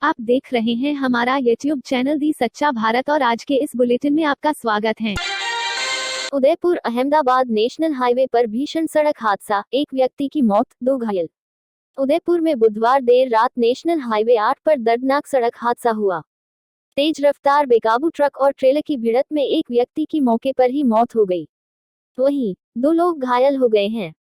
आप देख रहे हैं हमारा YouTube चैनल दी सच्चा भारत और आज के इस बुलेटिन में आपका स्वागत है। उदयपुर अहमदाबाद नेशनल हाईवे पर भीषण सड़क हादसा, एक व्यक्ति की मौत, 2 घायल। उदयपुर में बुधवार देर रात नेशनल हाईवे 8 पर दर्दनाक सड़क हादसा हुआ। तेज रफ्तार बेकाबू ट्रक और ट्रेलर की भिड़ंत में एक व्यक्ति की मौके पर ही मौत हो गई, वहीं 2 लोग घायल हो गए हैं।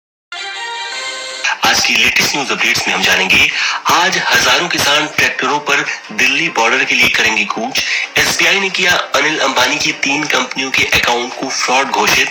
आज की लेटेस्ट न्यूज अपडेट्स में हम जानेंगे, आज हजारों किसान ट्रैक्टरों पर दिल्ली बॉर्डर के लिए करेंगे कूच। एसबीआई ने किया अनिल अंबानी की 3 कंपनियों के अकाउंट को फ्रॉड घोषित।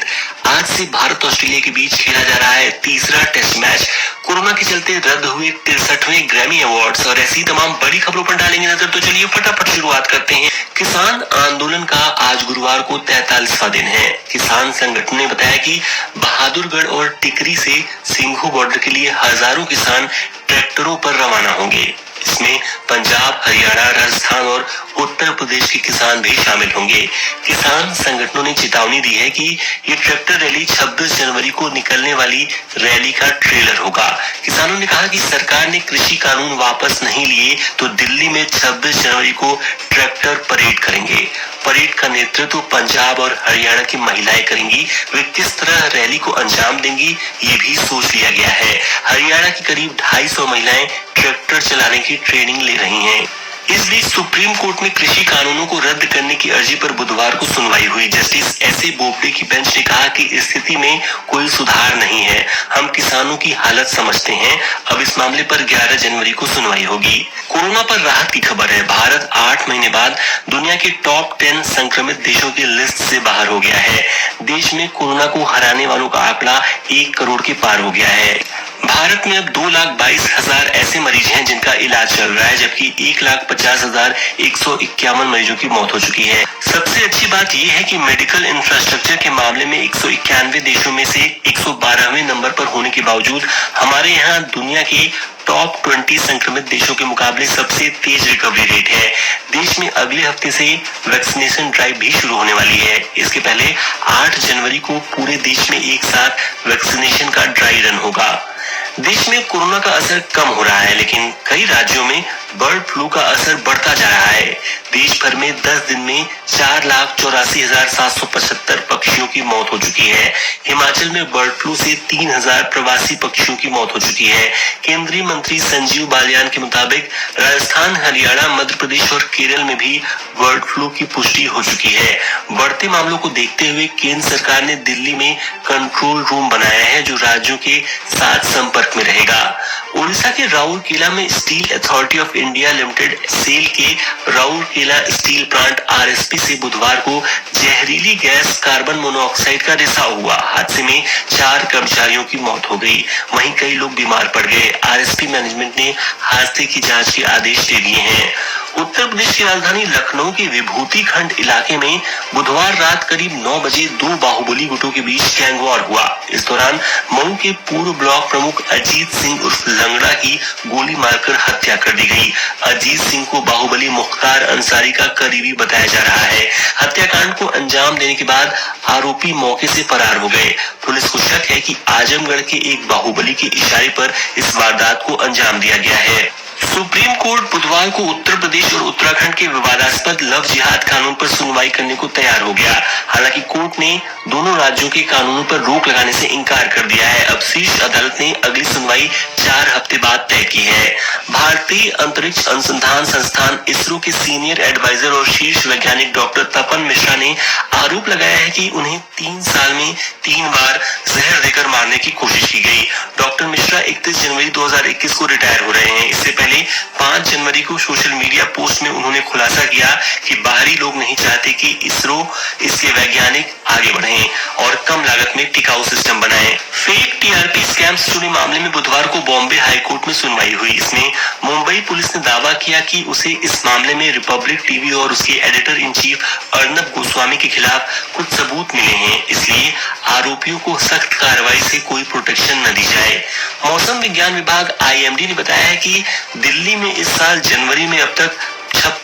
आज से भारत ऑस्ट्रेलिया के बीच खेला जा रहा है तीसरा टेस्ट मैच। कोरोना के चलते रद्द हुए 63वें ग्रैमी अवार्ड्स और ऐसी तमाम बड़ी खबरों पर डालेंगे नजर। तो चलिए फटाफट शुरुआत करते हैं। किसान आंदोलन का आज गुरुवार को 43वां दिन है। किसान संगठन ने बताया कि बहादुरगढ़ और टिकरी से सिंघू बॉर्डर के लिए हजारों किसान ट्रैक्टरों पर रवाना होंगे। इसमें पंजाब, हरियाणा, राजस्थान और उत्तर प्रदेश के किसान भी शामिल होंगे। किसान संगठनों ने चेतावनी दी है कि ये ट्रैक्टर रैली 26 जनवरी को निकलने वाली रैली का ट्रेलर होगा। किसानों ने कहा कि सरकार ने कृषि कानून वापस नहीं लिए तो दिल्ली में 26 जनवरी को ट्रैक्टर परेड करेंगे। परेड का नेतृत्व पंजाब और हरियाणा की महिलाएं करेंगी। वे किस तरह रैली को अंजाम देंगी ये भी सोच लिया गया है। हरियाणा की करीब 250 महिलाएं ट्रैक्टर चलाने की ट्रेनिंग ले रही हैं। इस बीच सुप्रीम कोर्ट में कृषि कानूनों को रद्द करने की अर्जी पर बुधवार को सुनवाई हुई। जस्टिस एस.ए. बोबडे की बेंच ने कहा कि स्थिति में कोई सुधार नहीं है। हम किसानों की हालत समझते हैं। अब इस मामले पर 11 जनवरी को सुनवाई होगी। कोरोना पर राहत की खबर है। भारत 8 महीने बाद दुनिया के टॉप 10 संक्रमित देशों की लिस्ट से बाहर हो गया है। देश में कोरोना को हराने वालों का आंकड़ा 1 करोड़ के पार हो गया है। भारत में अब 2,22,000 ऐसे मरीज हैं जिनका इलाज चल रहा है, जबकि 1,50,151 मरीजों की मौत हो चुकी है। सबसे अच्छी बात यह है कि मेडिकल इंफ्रास्ट्रक्चर के मामले में 191 देशों में से 112वें नंबर पर होने के बावजूद हमारे यहाँ दुनिया के टॉप 20 संक्रमित देशों के मुकाबले सबसे तेज रिकवरी रेट है। देश में अगले हफ्ते से वैक्सीनेशन ड्राइव भी शुरू होने वाली है। इसके पहले 8 जनवरी को पूरे देश में एक साथ वैक्सीनेशन का ड्राई रन होगा। देश में कोरोना का असर कम हो रहा है, लेकिन कई राज्यों में बर्ड फ्लू का असर बढ़ता जा रहा है। देश भर में 10 दिन में 4,84,775 पक्षियों की मौत हो चुकी है। हिमाचल में बर्ड फ्लू से 3,000 प्रवासी पक्षियों की मौत हो चुकी है। केंद्रीय मंत्री संजीव बालियान के मुताबिक राजस्थान, हरियाणा, मध्य प्रदेश और केरल में भी बर्ड फ्लू की पुष्टि हो चुकी है। बढ़ते मामलों को देखते हुए केंद्र सरकार ने दिल्ली में कंट्रोल रूम बनाया है, जो राज्यों के साथ संपर्क में रहेगा। उड़ीसा के राउरकेला में Steel Authority of India Limited SAIL के राउरकेला स्टील प्लांट आरएसपी से बुधवार को जहरीली गैस कार्बन मोनोऑक्साइड का रिसाव हुआ। हादसे में 4 कर्मचारियों की मौत हो गई, वहीं कई लोग बीमार पड़ गए। आरएसपी मैनेजमेंट ने हादसे की जांच के आदेश दे दिए हैं। उत्तर प्रदेश की राजधानी लखनऊ के विभूति खंड इलाके में बुधवार रात करीब 9 बजे 2 बाहुबली गुटों के बीच गैंगवॉर हुआ। इस दौरान मऊ के पूर्व ब्लॉक प्रमुख अजीत सिंह उर्फ लंगड़ा की गोली मारकर हत्या कर दी गई। अजीत सिंह को बाहुबली मुख्तार अंसारी का करीबी बताया जा रहा है। हत्याकांड को अंजाम देने के बाद आरोपी मौके से फरार हो गए। पुलिस को शक है कि आजमगढ़ के एक बाहुबली के इशारे पर इस वारदात को अंजाम दिया गया है। सुप्रीम कोर्ट बुधवार को उत्तर प्रदेश और उत्तराखंड के विवादास्पद लव जिहाद कानून पर सुनवाई करने को तैयार हो गया। हालांकि कोर्ट ने दोनों राज्यों के कानूनों पर रोक लगाने से इनकार कर दिया है। अब शीर्ष अदालत ने अगली सुनवाई 4 हफ्ते बाद तय की है। भारतीय अंतरिक्ष अनुसंधान संस्थान इसरो के सीनियर एडवाइजर और शीर्ष वैज्ञानिक डॉक्टर तपन मिश्रा ने आरोप लगाया है कि उन्हें 3 साल में 3 बार जहर देकर मारने की कोशिश की गई। डॉक्टर मिश्रा 31 जनवरी 2021 को रिटायर हो रहे हैं। इससे पहले 5 जनवरी को सोशल मीडिया पोस्ट में उन्होंने खुलासा किया कि बाहरी लोग नहीं चाहते कि इसरो इसके वैज्ञानिक आगे बढ़ें और कम लागत में टिकाऊ सिस्टम बनाएं। फेक टीआरपी स्कैम से जुड़े मामले में बुधवार को बॉम्बे हाई कोर्ट में सुनवाई हुई। इसमें मुंबई पुलिस ने दावा किया कि उसे इस मामले में रिपब्लिक टीवी और उसके editor in chief Arnab Goswami के खिलाफ कुछ सबूत मिले हैं, इसलिए आरोपियों को सख्त कार्रवाई से कोई प्रोटेक्शन न दी जाए। मौसम विज्ञान विभाग आईएमडी ने बताया है कि दिल्ली में इस साल जनवरी में अब तक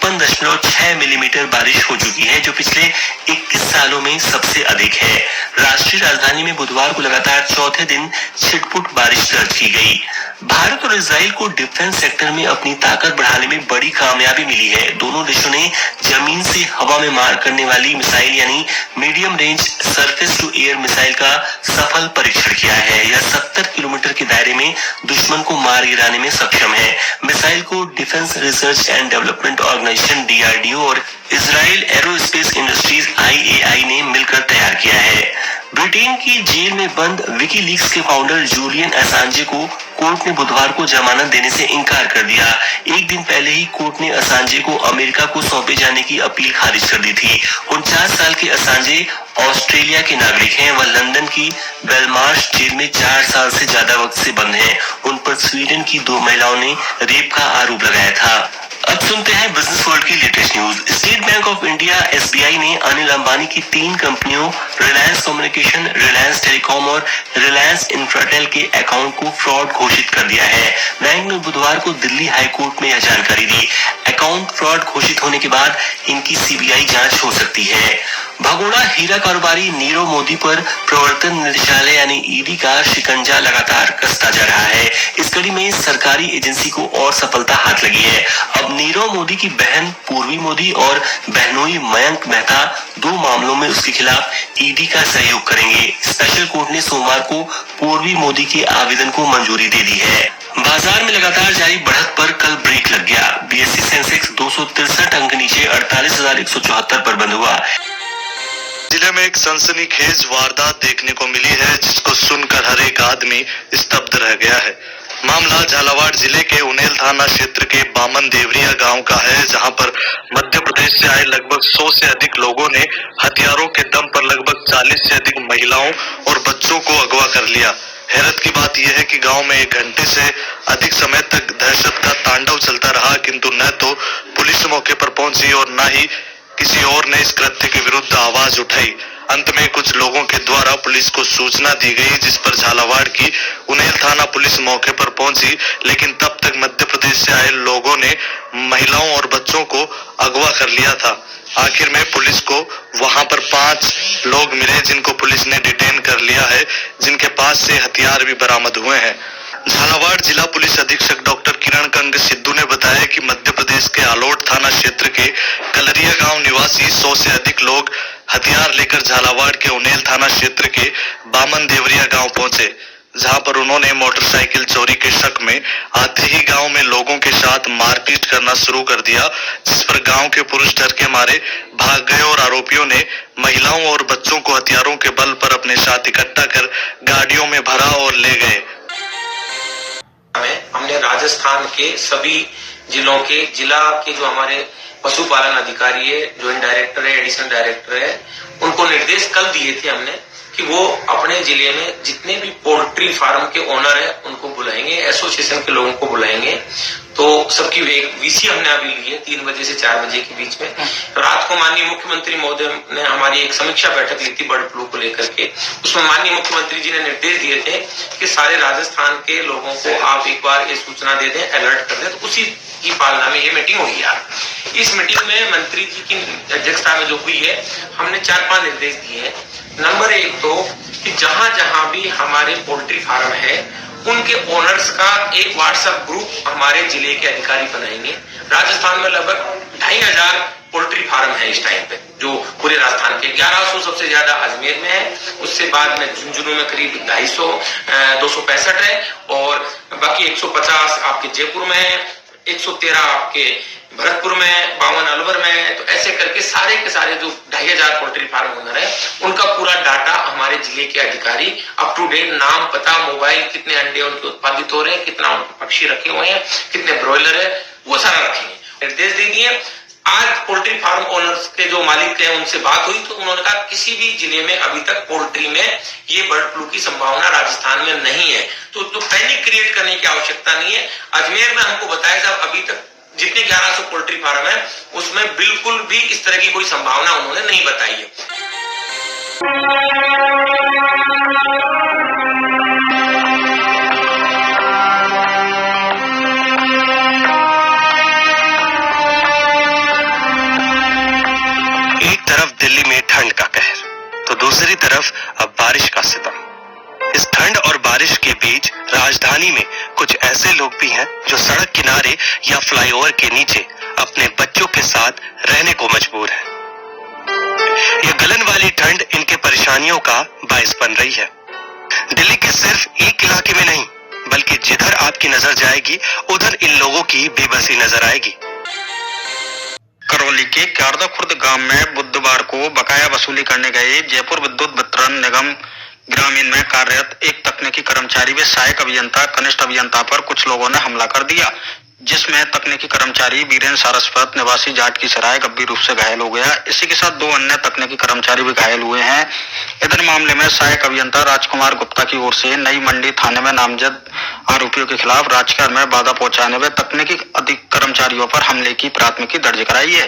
53.6 मिलीमीटर बारिश हो चुकी है, जो पिछले 21 सालों में सबसे अधिक है। राष्ट्रीय राजधानी में बुधवार को लगातार चौथे दिन छिटपुट बारिश दर्ज की गई। भारत और इजराइल को डिफेंस सेक्टर में अपनी ताकत बढ़ाने में बड़ी कामयाबी मिली है। दोनों देशों ने जमीन से हवा में मार करने वाली मिसाइल यानी medium range surface to air missile का सफल परीक्षण किया है। यह 70 किलोमीटर के दायरे में दुश्मन को मार गिराने में सक्षम है। मिसाइल को Defence Research and Development Organisation DRDO और इजराइल एरोस्पेस इंडस्ट्रीज IAI ने मिलकर तैयार किया है। ब्रिटेन की जेल में बंद विकीलीक्स के फाउंडर जूलियन असांजे को कोर्ट ने बुधवार को जमानत देने से इनकार कर दिया। एक दिन पहले ही कोर्ट ने असांजे को अमेरिका को सौंपे जाने की अपील खारिज कर दी थी। 49 साल के असांजे ऑस्ट्रेलिया के नागरिक हैं। वह लंदन की बेलमार्श जेल में 4 साल से ज्यादा वक्त से बंद हैं। उन पर स्वीडन की 2 महिलाओं ने रेप का आरोप लगाया था। अब सुनते हैं बिजनेस वर्ल्ड की latest news. State bank of India SBI ने अनिल अंबानी की 3 कंपनियों रिलायंस कम्युनिकेशन, रिलायंस टेलीकॉम और रिलायंस इंफ्राटेल के अकाउंट को फ्रॉड घोषित कर दिया है। बैंक ने बुधवार को दिल्ली हाई कोर्ट में यह जानकारी दी। अकाउंट फ्रॉड घोषित होने के बाद इनकी CBI जांच हो सकती है। भगोड़ा हीरा कारोबारी नीरव मोदी पर प्रवर्तन निदेशालय यानी ED का शिकंजा लगातार कसता जा रहा है। इस कड़ी में सरकारी एजेंसी को और सफलता हाथ लगी है। अब नीरव मोदी की बहन पूर्वी मोदी और बहनोई मयंक मेहता 2 मामलों में उसके खिलाफ ED का सहयोग करेंगे। स्पेशल कोर्ट ने सोमवार को पूर्वी मोदी के आवेदन को मंजूरी दे दी है। बाजार में लगातार जारी बढ़त पर कल ब्रेक लग गया। BSE सेंसेक्स 263 अंक नीचे 48,174 पर बंद हुआ। जिले में एक सनसनीखेज वारदात देखने को मिली है, जिसको सुनकर हर एक आदमी स्तब्ध रह गया है। मामला झालावाड़ जिले के उनेल थाना क्षेत्र के बामन देवरिया गांव का है, जहां पर मध्य प्रदेश से आए लगभग 100 से अधिक लोगों ने हथियारों के दम पर लगभग 40 से अधिक महिलाओं और बच्चों को अगवा कर लिया। हैरत की बात यह है कि गांव में 1 घंटे से अधिक समय तक दहशत का तांडव चलता रहा, किंतु न तो पुलिस मौके पर पहुंची और न ही किसी और ने इस कृत्य के विरुद्ध आवाज उठाई। अंत में कुछ लोगों के द्वारा पुलिस को सूचना दी गई, जिस पर झालावाड़ की उनेल थाना पुलिस मौके पर पहुंची, लेकिन तब तक मध्य प्रदेश से आए लोगों ने महिलाओं और बच्चों को अगवा कर लिया था। आखिर में पुलिस को वहां पर 5 लोग मिले, जिनको पुलिस ने डिटेन कर लिया है, जिनके पास से हथियार भी बरामद हुए हैं। झालावाड़ जिला पुलिस अधीक्षक डॉक्टर किरण कंग सिद्धू ने बताया कि मध्य प्रदेश के आलोट थाना क्षेत्र के कलरिया गांव निवासी 100 से अधिक लोग हथियार लेकर झालावाड़ के उनेल थाना क्षेत्र के बामन देवरिया गांव पहुंचे, जहां पर उन्होंने मोटरसाइकिल चोरी के शक में आते ही गांव में लोगों के साथ मारपीट करना शुरू कर दिया, जिस पर गांव के पुरुष डर के मारे भाग गए और आरोपियों ने महिलाओं और बच्चों को हथियारों के बल पर अपने साथ इकट्ठा कर गाड़ियों में भरा और ले गए। हमने राजस्थान के सभी जिलों के जिला के जो हमारे पशुपालन अधिकारी है, ज्वाइंट डायरेक्टर है, एडिशनल डायरेक्टर है, उनको निर्देश कल दिए थे हमने कि वो अपने जिले में जितने भी पोल्ट्री फार्म के ओनर है उनको बुलाएंगे, एसोसिएशन के लोगों को बुलाएंगे। तो सबकी VC हमने अभी ली है 3 बजे से 4 बजे के बीच में। रात को माननीय मुख्यमंत्री महोदय ने हमारी एक समीक्षा बैठक ली थी बर्ड फ्लू को लेकर के। उसमें माननीय मुख्यमंत्री जी ने निर्देश दिए थे कि सारे राजस्थान के लोगों को आप एक बार ये सूचना दे दें, अलर्ट कर दें। तो उसी की पालना में ये मीटिंग हुई है। इस मीटिंग में मंत्री जी की अध्यक्षता में जो हुई है, हमने 4-5 निर्देश दिए हैं। नंबर 1 तो कि जहां जहां भी हमारे पोल्ट्री फार्म है उनके ओनर्स का एक व्हाट्सएप ग्रुप हमारे जिले के अधिकारी बनाएंगे। राजस्थान में लगभग 2500 पोल्ट्री फार्म है इस टाइम पे, जो पूरे राजस्थान के 1100 सबसे ज्यादा अजमेर में है, उससे बाद में झुंझुनू में करीब 265 है और बाकी 150 आपके जयपुर में है, 113 आपके भरतपुर में, 52 अलवर में। तो ऐसे करके सारे के सारे जो 2500 पोल्ट्री फार्म ओनर है उनका पूरा डाटा हमारे जिले के अधिकारी अप टू डेट, नाम, पता, मोबाइल, कितने अंडे उनके उत्पादित हो रहे हैं, कितना उनके पक्षी रखे हुए हैं, कितने ब्रॉयलर है, वो सारा रखेंगे। निर्देश दे दिए। आज पोल्ट्री फार्म ओनर्स के जो मालिक हैं उनसे बात हुई तो उन्होंने कहा किसी भी जिले में अभी तक पोल्ट्री में ये बर्ड फ्लू की संभावना राजस्थान में नहीं है, तो पैनिक क्रिएट करने की आवश्यकता नहीं है। अजमेर में हमको बताया साहब अभी तक जितने 1100 पोल्ट्री फार्म है उसमें बिल्कुल भी इस तरह की कोई संभावना उन्होंने नहीं बताई है। तरफ दिल्ली में ठंड का कहर तो दूसरी तरफ अब बारिश का सितम। इस ठंड और बारिश के बीच राजधानी में कुछ ऐसे लोग भी हैं जो सड़क किनारे या फ्लाईओवर के नीचे अपने बच्चों के साथ रहने को मजबूर हैं। यह गलन वाली ठंड इनके परेशानियों का बायस बन रही है। दिल्ली के सिर्फ एक इलाके में नहीं बल्कि जिधर आपकी नजर जाएगी उधर इन लोगों की बेबसी नजर आएगी। करौली के क्यारदा खुर्द गांव में बुधवार को बकाया वसूली करने गए जयपुर विद्युत वितरण निगम ग्रामीण में कार्यरत एक तकनीकी कर्मचारी व सहायक अभियंता कनिष्ठ अभियंता पर कुछ लोगों ने हमला कर दिया, जिसमें तकनीकी कर्मचारी वीरेंद्र सारस्वत निवासी जाट की सराय गंभीर रूप से घायल हो गया। इसी के साथ 2 अन्य तकनीकी कर्मचारी भी घायल हुए हैं। इधर मामले में सहायक अभियंता राजकुमार गुप्ता की ओर से नई मंडी थाने में नामजद आरोपियों के खिलाफ राजकार्य में बाधा पहुंचाने व तकनीकी अधिक कर्मचारियों पर हमले की प्राथमिकी दर्ज कराई है।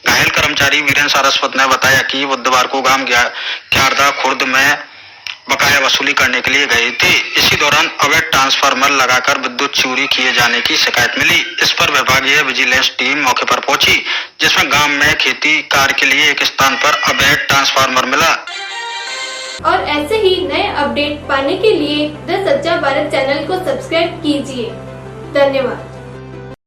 घायल कर्मचारी वीरेंद्र सारस्वत ने बताया कि बुधवार को गांव क्यारदा खुर्द में बकाया वसूली करने के लिए गए थे। इसी दौरान अवैध ट्रांसफार्मर लगाकर विद्युत चोरी किए जाने की शिकायत मिली। इस पर विभागीय विजिलेंस टीम मौके पर पहुंची, जिसमें गांव में खेती कार्य के लिए एक स्थान पर अवैध ट्रांसफार्मर मिला। और ऐसे ही नए अपडेट पाने के लिए द सच्चा भारत चैनल को सब्सक्राइब कीजिए। धन्यवाद।